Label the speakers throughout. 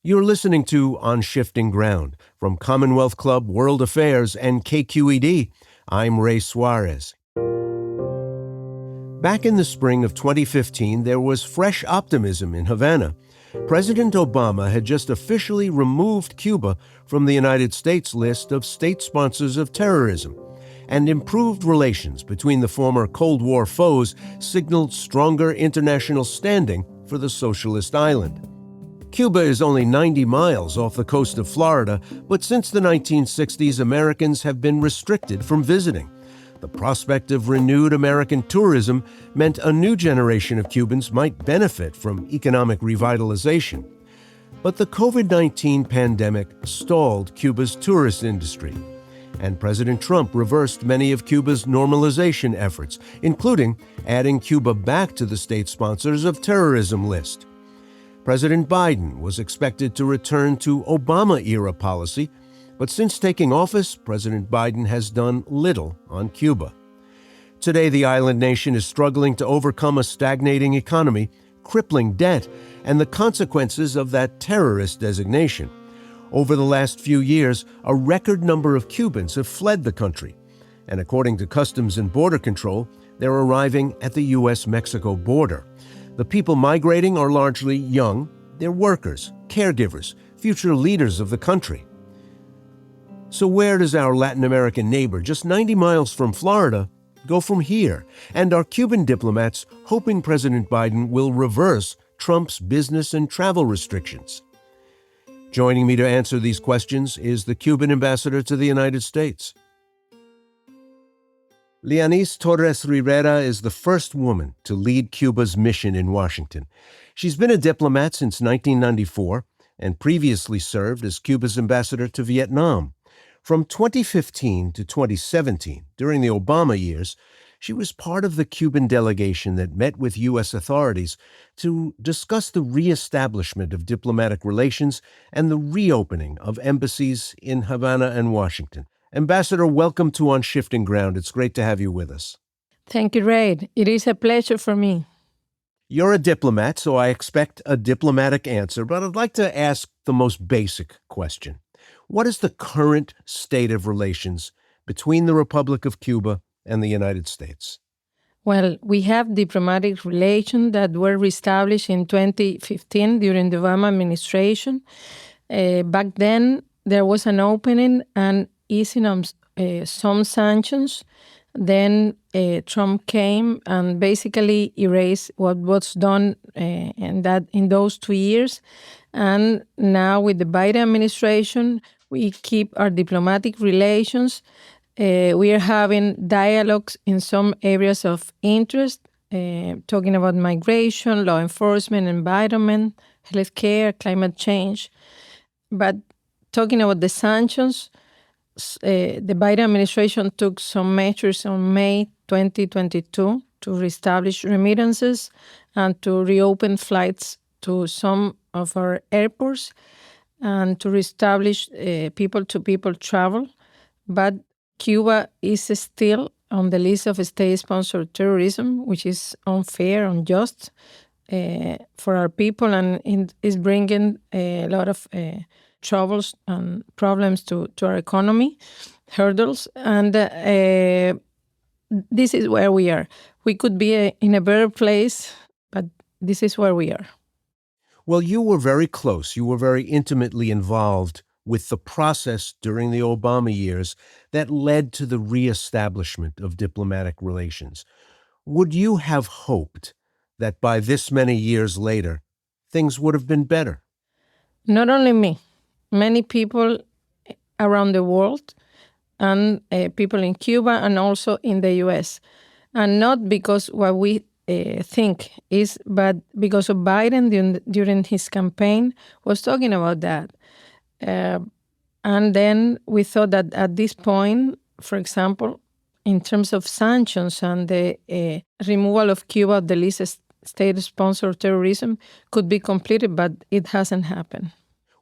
Speaker 1: You're listening to On Shifting Ground from Commonwealth Club World Affairs and KQED. I'm Ray Suarez. Back in the spring of 2015, there was fresh optimism in Havana. President Obama had just officially removed Cuba from the United States list of state sponsors of terrorism, and improved relations between the former Cold War foes signaled stronger international standing for the socialist island. Cuba is only 90 miles off the coast of Florida, but since the 1960s, Americans have been restricted from visiting. The prospect of renewed American tourism meant a new generation of Cubans might benefit from economic revitalization. But the COVID-19 pandemic stalled Cuba's tourist industry, and President Trump reversed many of Cuba's normalization efforts, including adding Cuba back to the state sponsors of terrorism list. President Biden was expected to return to Obama-era policy, but since taking office, President Biden has done little on Cuba. Today, the island nation is struggling to overcome a stagnating economy, crippling debt, and the consequences of that terrorist designation. Over the last few years, a record number of Cubans have fled the country, and according to Customs and Border Control, they're arriving at the U.S.-Mexico border. The people migrating are largely young. They're workers, caregivers, future leaders of the country. So where does our Latin American neighbor, just 90 miles from Florida, go from here? And are Cuban diplomats hoping President Biden will reverse Trump's business and travel restrictions? Joining me to answer these questions is the Cuban Ambassador to the United States. Lianys Torres Rivera is the first woman to lead Cuba's mission in Washington. She's been a diplomat since 1994 and previously served as Cuba's ambassador to Vietnam. From 2015 to 2017, during the Obama years, she was part of the Cuban delegation that met with U.S. authorities to discuss the reestablishment of diplomatic relations and the reopening of embassies in Havana and Washington. Ambassador, welcome to On Shifting Ground. It's great to have you with us.
Speaker 2: Thank you, Ray. It is a pleasure for me.
Speaker 1: You're a diplomat, so I expect a diplomatic answer, but I'd like to ask the most basic question. What is the current state of relations between the Republic of Cuba and the United States?
Speaker 2: Well, we have diplomatic relations that were reestablished in 2015 during the Obama administration. Back then, there was an opening and easing of some sanctions. Then Trump came and basically erased what was done in those 2 years. And now with the Biden administration, we keep our diplomatic relations. We are having dialogues in some areas of interest, talking about migration, law enforcement, environment, healthcare, climate change. But talking about the sanctions, the Biden administration took some measures on May 2022 to reestablish remittances and to reopen flights to some of our airports and to reestablish people-to-people travel. But Cuba is still on the list of state-sponsored terrorism, which is unfair, unjust for our people, and is bringing a lot of troubles and problems to our economy, hurdles. And this is where we are. We could be in a better place, but this is where we are.
Speaker 1: Well, you were very close. You were very intimately involved with the process during the Obama years that led to the reestablishment of diplomatic relations. Would you have hoped that by this many years later, things would have been better?
Speaker 2: Not only me, many people around the world and people in Cuba and also in the U.S. And not because what we think is, but because of Biden during his campaign was talking about that. And then we thought that at this point, for example, in terms of sanctions and the removal of Cuba of the list of state-sponsored terrorism could be completed, but it hasn't happened.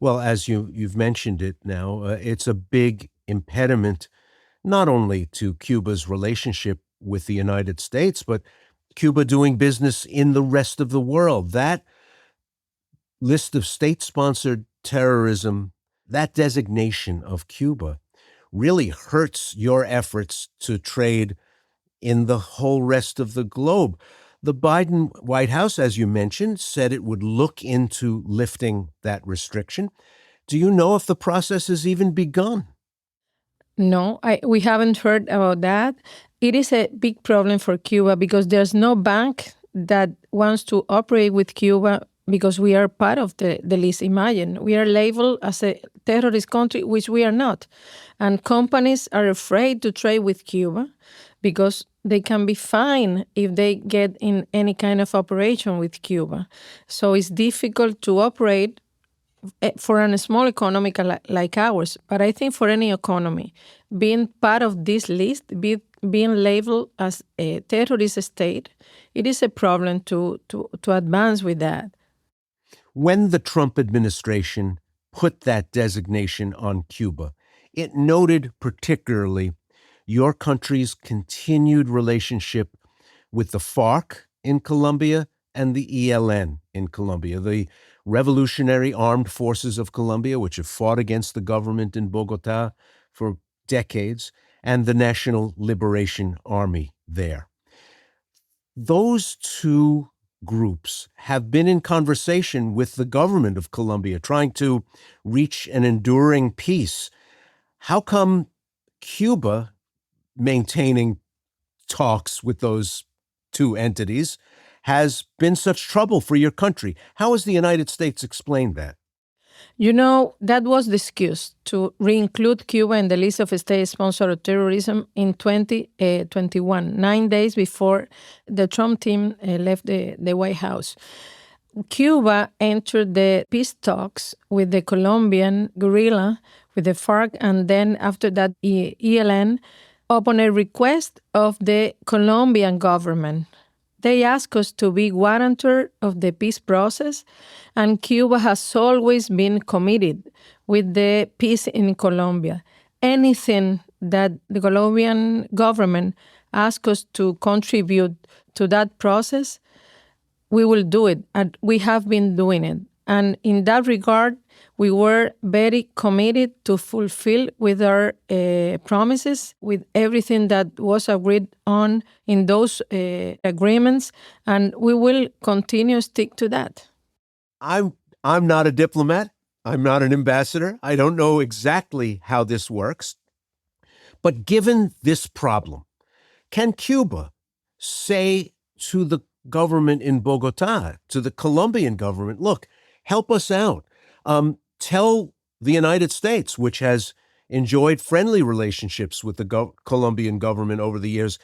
Speaker 1: Well, as you've mentioned it now, it's a big impediment not only to Cuba's relationship with the United States, but Cuba doing business in the rest of the world. That list of state-sponsored terrorism, that designation of Cuba really hurts your efforts to trade in the whole rest of the globe. The Biden White House, as you mentioned, said it would look into lifting that restriction. Do you know if the process has even begun?
Speaker 2: No, we haven't heard about that. It is a big problem for Cuba because there's no bank that wants to operate with Cuba because we are part of the list. Imagine, we are labeled as a terrorist country, which we are not. And companies are afraid to trade with Cuba because they can be fined if they get in any kind of operation with Cuba. So it's difficult to operate for a small economy like ours, but I think for any economy, being part of this list, being labeled as a terrorist state, it is a problem to advance with that.
Speaker 1: When the Trump administration put that designation on Cuba, it noted particularly your country's continued relationship with the FARC in Colombia and the ELN in Colombia, the Revolutionary Armed Forces of Colombia, which have fought against the government in Bogota for decades, and the National Liberation Army there. Those two groups have been in conversation with the government of Colombia, trying to reach an enduring peace. How come Cuba, maintaining talks with those two entities, has been such trouble for your country? How has the United States explained that?
Speaker 2: You know, that was the excuse to re-include Cuba in the list of state-sponsored of terrorism in 2021, 9 days before the Trump team left the White House. Cuba entered the peace talks with the Colombian guerrilla, with the FARC, and then after that, ELN, upon a request of the Colombian government. They asked us to be guarantor of the peace process, and Cuba has always been committed with the peace in Colombia. Anything that the Colombian government asks us to contribute to that process, we will do it, and we have been doing it. And in that regard, we were very committed to fulfill with our promises, with everything that was agreed on in those agreements, and we will continue to stick to that.
Speaker 1: I'm not a diplomat. I'm not an ambassador. I don't know exactly how this works. But given this problem, can Cuba say to the government in Bogota, to the Colombian government, look, help us out. Tell the United States, which has enjoyed friendly relationships with the Colombian government over the years,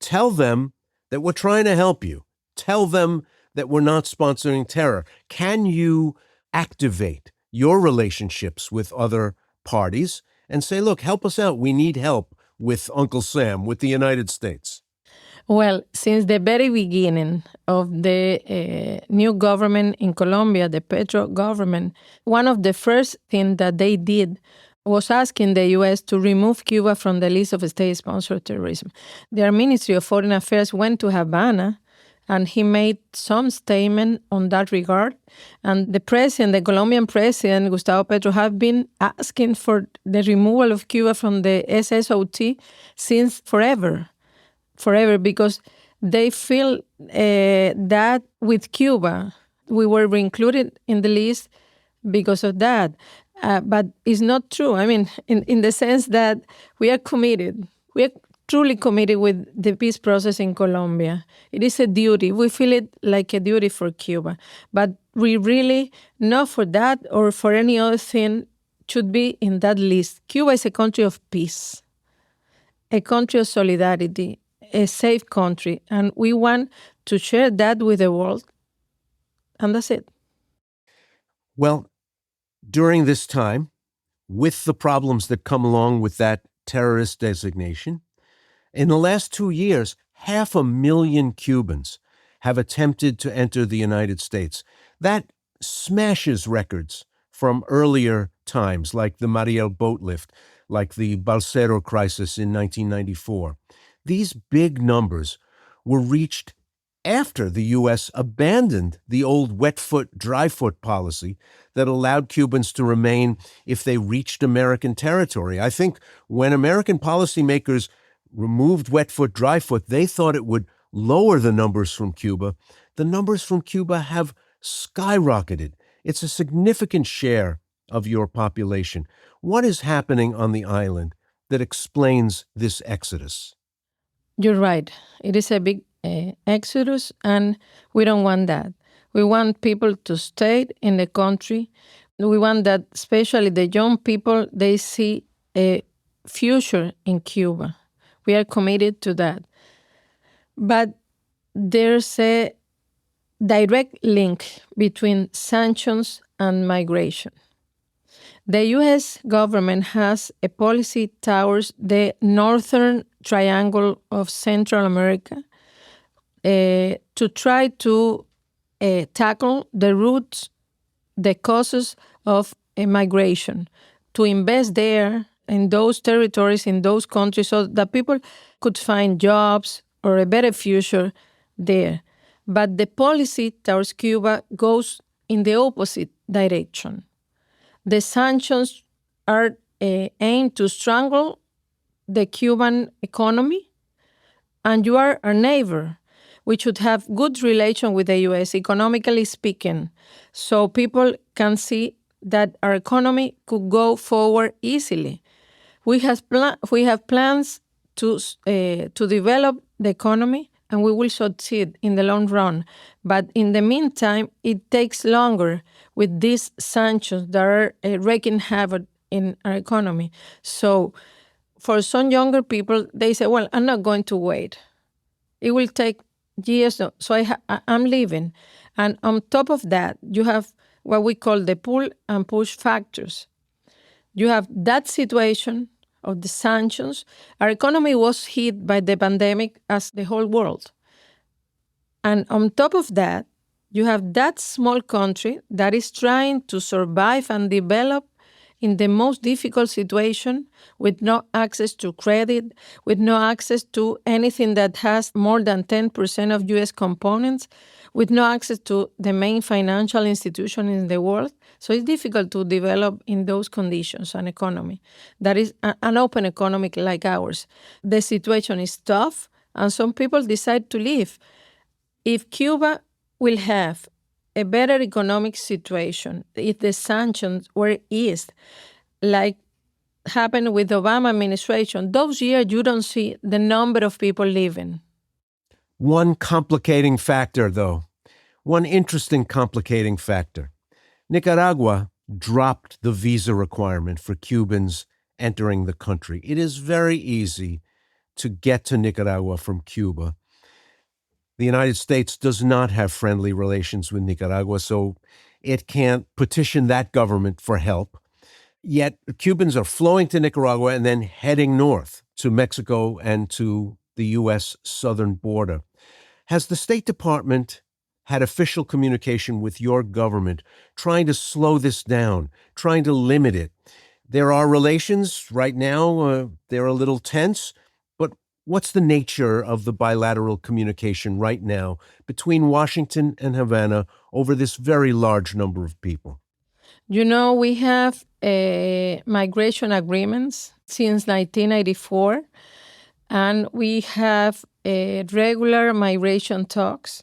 Speaker 1: tell them that we're trying to help you. Tell them that we're not sponsoring terror. Can you activate your relationships with other parties and say, look, help us out. We need help with Uncle Sam, with the United States?
Speaker 2: Well, since the very beginning of the new government in Colombia, the Petro government, one of the first things that they did was asking the U.S. to remove Cuba from the list of state-sponsored terrorism. Their Ministry of Foreign Affairs went to Havana, and he made some statement on that regard. And the president, the Colombian president, Gustavo Petro, have been asking for the removal of Cuba from the SSOT since forever, because they feel that with Cuba, we were included in the list because of that. But it's not true. I mean, in the sense that we are committed. We are truly committed with the peace process in Colombia. It is a duty. We feel it like a duty for Cuba. But we really, not for that or for any other thing, should be in that list. Cuba is a country of peace, a country of solidarity, a safe country, and we want to share that with the world, and that's it.
Speaker 1: Well, during this time, with the problems that come along with that terrorist designation, in the last 2 years, 500,000 Cubans have attempted to enter the United States. That smashes records from earlier times, like the Mariel boat lift, like the Balsero crisis in 1994. These big numbers were reached after the U.S. abandoned the old wet foot, dry foot policy that allowed Cubans to remain if they reached American territory. I think when American policymakers removed wet foot, dry foot, they thought it would lower the numbers from Cuba. The numbers from Cuba have skyrocketed. It's a significant share of your population. What is happening on the island that explains this exodus?
Speaker 2: You're right. It is a big exodus, and we don't want that. We want people to stay in the country. We want that, especially the young people, they see a future in Cuba. We are committed to that. But there's a direct link between sanctions and migration. The U.S. government has a policy towards the northern triangle of Central America to try to tackle the roots, the causes of migration, to invest there in those territories, in those countries, so that people could find jobs or a better future there. But the policy towards Cuba goes in the opposite direction. The sanctions are aimed to strangle the Cuban economy, and you are our neighbor. We should have good relation with the U.S., economically speaking, so people can see that our economy could go forward easily. We have plans to develop the economy, and we will succeed in the long run. But in the meantime, it takes longer with these sanctions that are wreaking havoc in our economy. So for some younger people, they say, well, I'm not going to wait. It will take years, so I'm leaving. And on top of that, you have what we call the pull and push factors. You have that situation of the sanctions. Our economy was hit by the pandemic as the whole world. And on top of that, you have that small country that is trying to survive and develop in the most difficult situation, with no access to credit, with no access to anything that has more than 10% of U.S. components, with no access to the main financial institution in the world. So it's difficult to develop in those conditions an economy that is an open economy like ours. The situation is tough, and some people decide to leave. If Cuba will have a better economic situation, if the sanctions were eased, like happened with the Obama administration, those years you don't see the number of people leaving.
Speaker 1: One complicating factor, though, one interesting complicating factor. Nicaragua dropped the visa requirement for Cubans entering the country. It is very easy to get to Nicaragua from Cuba. The United States does not have friendly relations with Nicaragua, so it can't petition that government for help. Yet Cubans are flowing to Nicaragua and then heading north to Mexico and to the U.S. southern border. Has the State Department had official communication with your government trying to slow this down, trying to limit it? There are relations right now, they're a little tense, but what's the nature of the bilateral communication right now between Washington and Havana over this very large number of people?
Speaker 2: You know, we have migration agreements since 1984, and we have regular migration talks,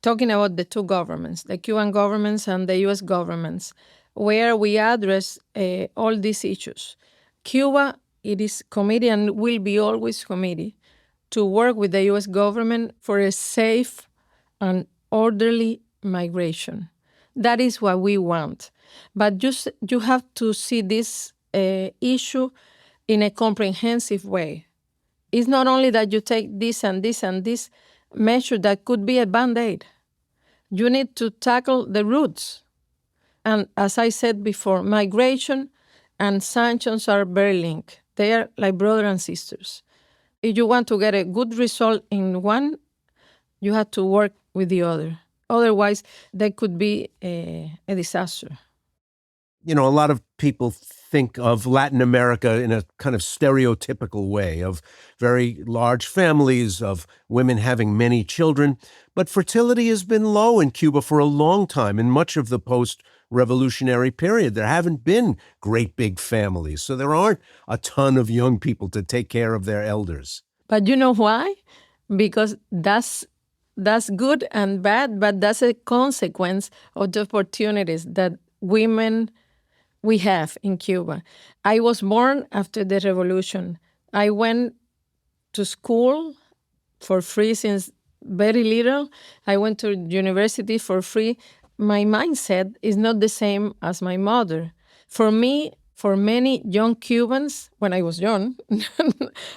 Speaker 2: talking about the two governments, the Cuban governments and the U.S. governments, where we address all these issues. Cuba, it is committed and will be always committed to work with the U.S. government for a safe and orderly migration. That is what we want. But you have to see this issue in a comprehensive way. It's not only that you take this and this and this measure that could be a Band-Aid. You need to tackle the roots. And as I said before, migration and sanctions are very linked. They are like brothers and sisters. If you want to get a good result in one, you have to work with the other. Otherwise, there could be a disaster.
Speaker 1: A lot of people think of Latin America in a kind of stereotypical way of very large families, of women having many children. But fertility has been low in Cuba for a long time. In much of the post-revolutionary period, there haven't been great big families. So there aren't a ton of young people to take care of their elders.
Speaker 2: But you know why? Because that's good and bad, but that's a consequence of the opportunities that women we have in Cuba. I was born after the revolution. I went to school for free since very little. I went to university for free. My mindset is not the same as my mother. For me, for many young Cubans, when I was young,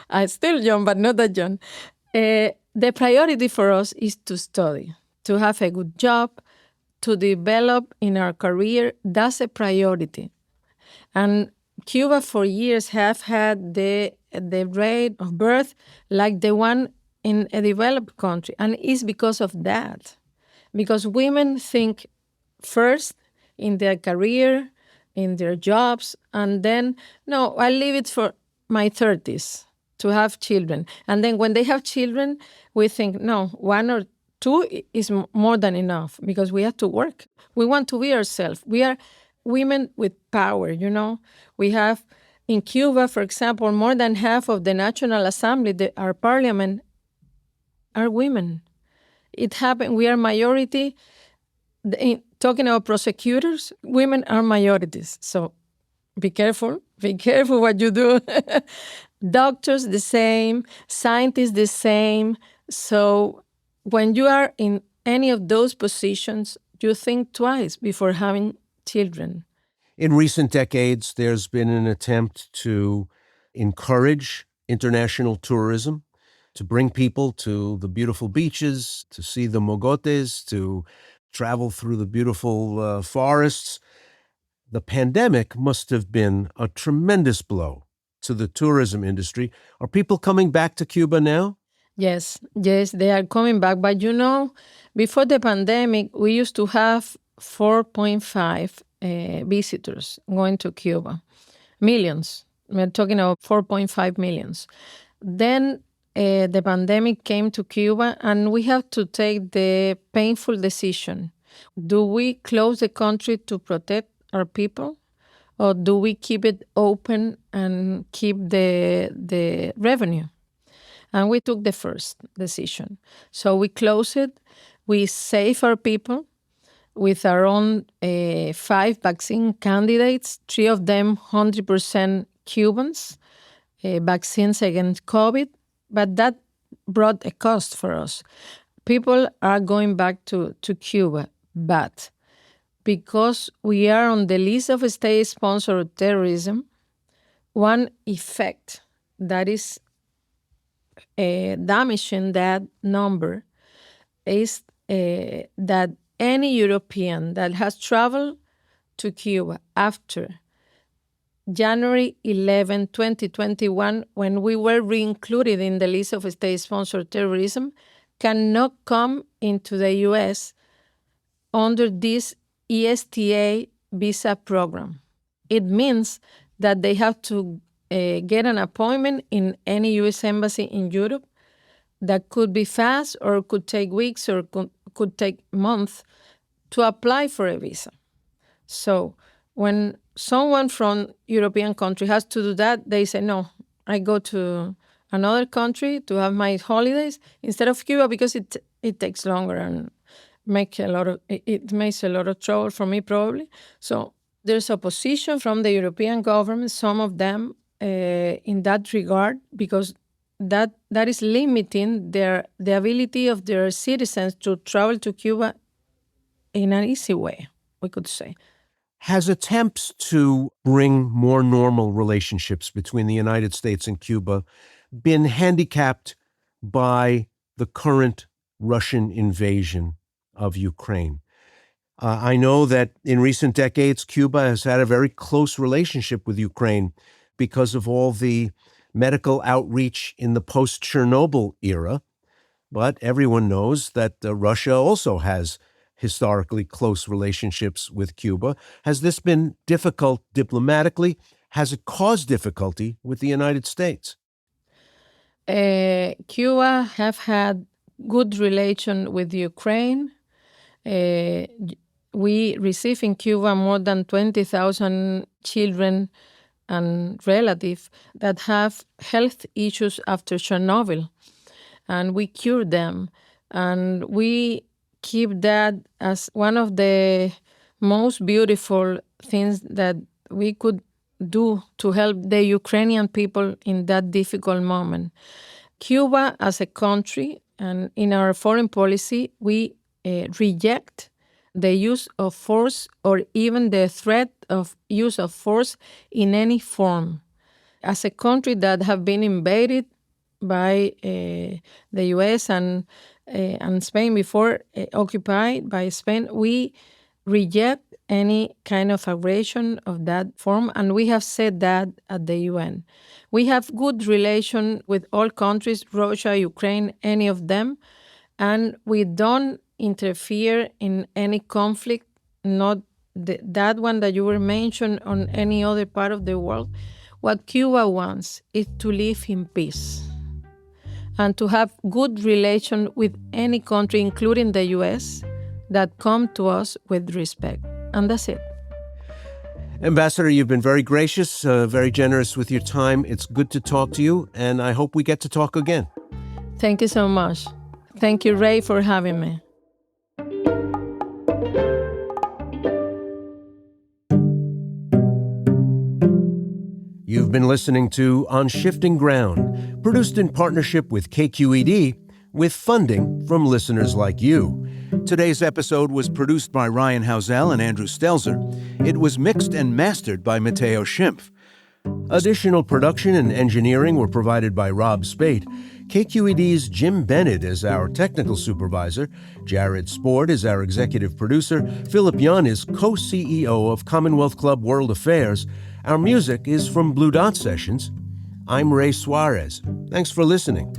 Speaker 2: I'm still young, but not that young, the priority for us is to study, to have a good job, to develop in our career. That's a priority. And Cuba for years have had the rate of birth like the one in a developed country. And it's because of that. Because women think first in their career, in their jobs, and then, no, I leave it for my 30s to have children. And then when they have children, we think, no, one or two is more than enough because we have to work. We want to be ourselves. We are women with power, We have, in Cuba, for example, more than half of the National Assembly, our parliament, are women. It happened. We are majority. Talking about prosecutors, women are minorities. So be careful. Be careful what you do. Doctors, the same. Scientists, the same. So when you are in any of those positions, you think twice before having children.
Speaker 1: In recent decades, there's been an attempt to encourage international tourism, to bring people to the beautiful beaches, to see the mogotes, to travel through the beautiful forests. The pandemic must have been a tremendous blow to the tourism industry. Are people coming back to Cuba now?
Speaker 2: Yes, they are coming back. But before the pandemic, we used to have 4.5 visitors going to Cuba. Millions. We're talking about 4.5 millions. Then the pandemic came to Cuba, and we have to take the painful decision. Do we close the country to protect our people? Or do we keep it open and keep the revenue? And we took the first decision. So we closed it. We save our people with our own 5 vaccine candidates, 3 of them 100% Cubans, vaccines against COVID. But that brought a cost for us. People are going back to Cuba, but because we are on the list of state-sponsored terrorism, one effect that is damaging that number is that any European that has traveled to Cuba after January 11, 2021, when we were re-included in the list of state-sponsored terrorism, cannot come into the U.S. under this ESTA visa program. It means that they have to get an appointment in any U.S. embassy in Europe that could be fast or could take weeks or could take months to apply for a visa. So when someone from European country has to do that, they say, no, I go to another country to have my holidays instead of Cuba because it takes longer and it makes a lot of trouble for me probably. So there's opposition from the European government, some of them in that regard, because that is limiting the ability of their citizens to travel to Cuba in an easy way, we could say.
Speaker 1: Has attempts to bring more normal relationships between the United States and Cuba been handicapped by the current Russian invasion of Ukraine? I know that in recent decades, Cuba has had a very close relationship with Ukraine because of all the medical outreach in the post-Chernobyl era. But everyone knows that Russia also has historically close relationships with Cuba. Has this been difficult diplomatically? Has it caused difficulty with the United States?
Speaker 2: Cuba have had good relation with Ukraine. We receive in Cuba more than 20,000 children and relatives that have health issues after Chernobyl, and we cure them. And we keep that as one of the most beautiful things that we could do to help the Ukrainian people in that difficult moment. Cuba as a country and in our foreign policy, we reject the use of force or even the threat of use of force in any form. As a country that have been invaded by the U.S. and Spain before, occupied by Spain, we reject any kind of aggression of that form, and we have said that at the UN. We have good relation with all countries, Russia, Ukraine, any of them, and we don't interfere in any conflict, not that one that you were mentioned on any other part of the world. What Cuba wants is to live in peace and to have good relation with any country, including the U.S., that come to us with respect. And that's it.
Speaker 1: Ambassador, you've been very gracious, very generous with your time. It's good to talk to you, and I hope we get to talk again.
Speaker 2: Thank you so much. Thank you, Ray, for having me.
Speaker 1: You've been listening to On Shifting Ground, produced in partnership with KQED, with funding from listeners like you. Today's episode was produced by Ryan Housel and Andrew Stelzer. It was mixed and mastered by Matteo Schimpf. Additional production and engineering were provided by Rob Spate. KQED's Jim Bennett is our technical supervisor. Jared Sport is our executive producer. Philip Young is co-CEO of Commonwealth Club World Affairs. Our music is from Blue Dot Sessions. I'm Ray Suarez. Thanks for listening.